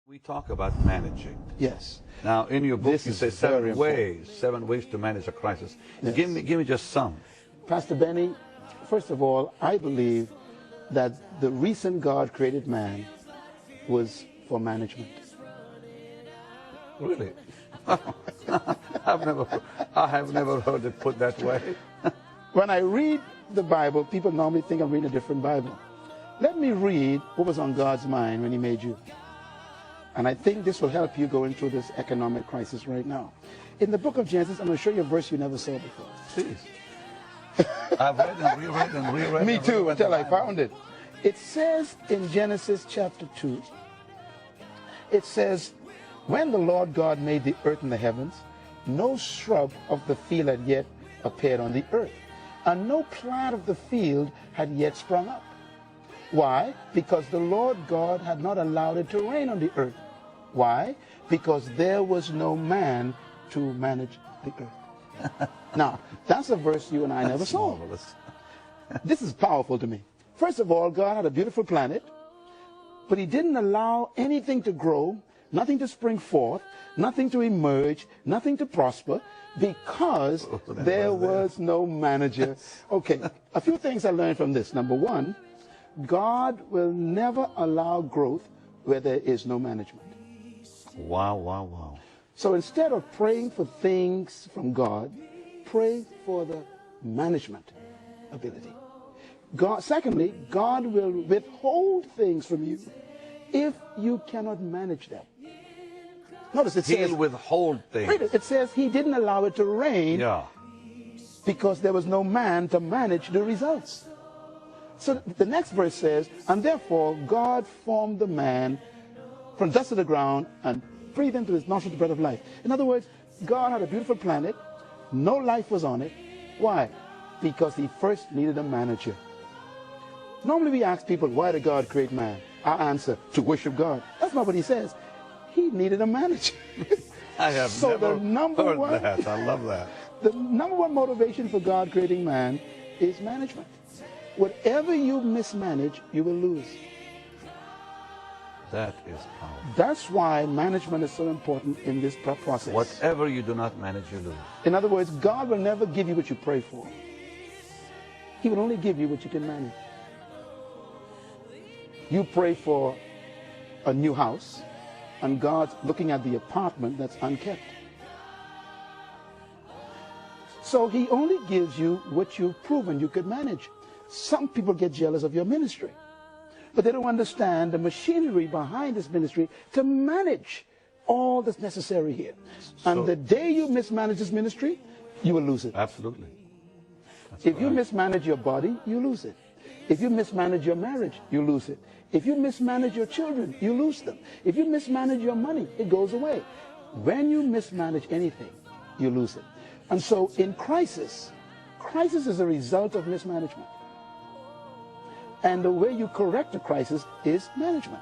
We talk about managing. Yes. Now, in your book, This you is say very seven ways to manage a crisis. Yes. Give me just some. Pastor Benny, first of all, I believe that the reason God created man was for management. Really? I have never heard it put that way. When I read the Bible, people normally think I'm reading a different Bible. Let me read what was on God's mind when he made you. And I think this will help you going through this economic crisis right now. In the book of Genesis, I'm going to show you a verse you never saw before. Please. I've read and reread and reread. Me too, until I found it. It says in Genesis chapter 2, it says, when the Lord God made the earth and the heavens, no shrub of the field had yet appeared on the earth, and no plant of the field had yet sprung up. Why? Because the Lord God had not allowed it to rain on the earth. Why? Because there was no man to manage the earth. Now, that's a verse you and I never saw. Marvelous. This is powerful to me. First of all, God had a beautiful planet, but he didn't allow anything to grow, nothing to spring forth, nothing to emerge, nothing to prosper, because there was no manager. Okay, a few things I learned from this. Number one, God will never allow growth where there is no management. Wow, wow, wow. So instead of praying for things from God, pray for the management ability. Secondly, God will withhold things from you if you cannot manage them. Notice it says, He'll withhold things. it says he didn't allow it to rain because there was no man to manage the results. So the next verse says, and therefore God formed the man from dust of the ground and breathed into his nostrils the breath of life. In other words, God had a beautiful planet, no life was on it. Why? Because he first needed a manager. Normally we ask people, why did God create man? Our answer, to worship God. That's not what he says. He needed a manager. I have never heard that. I love that. The number one motivation for God creating man is management. Whatever you mismanage, you will lose. That is powerful. That's why management is so important in this process. Whatever you do not manage, you lose. In other words, God will never give you what you pray for. He will only give you what you can manage. You pray for a new house, and God's looking at the apartment that's unkept. So he only gives you what you've proven you could manage. Some people get jealous of your ministry, but they don't understand the machinery behind this ministry to manage all that's necessary here. And the day you mismanage this ministry, you will lose it. Absolutely. If you mismanage your body, you lose it. If you mismanage your marriage, you lose it. If you mismanage your children, you lose them. If you mismanage your money, it goes away. When you mismanage anything, you lose it. And so in crisis is a result of mismanagement. And the way you correct a crisis is management.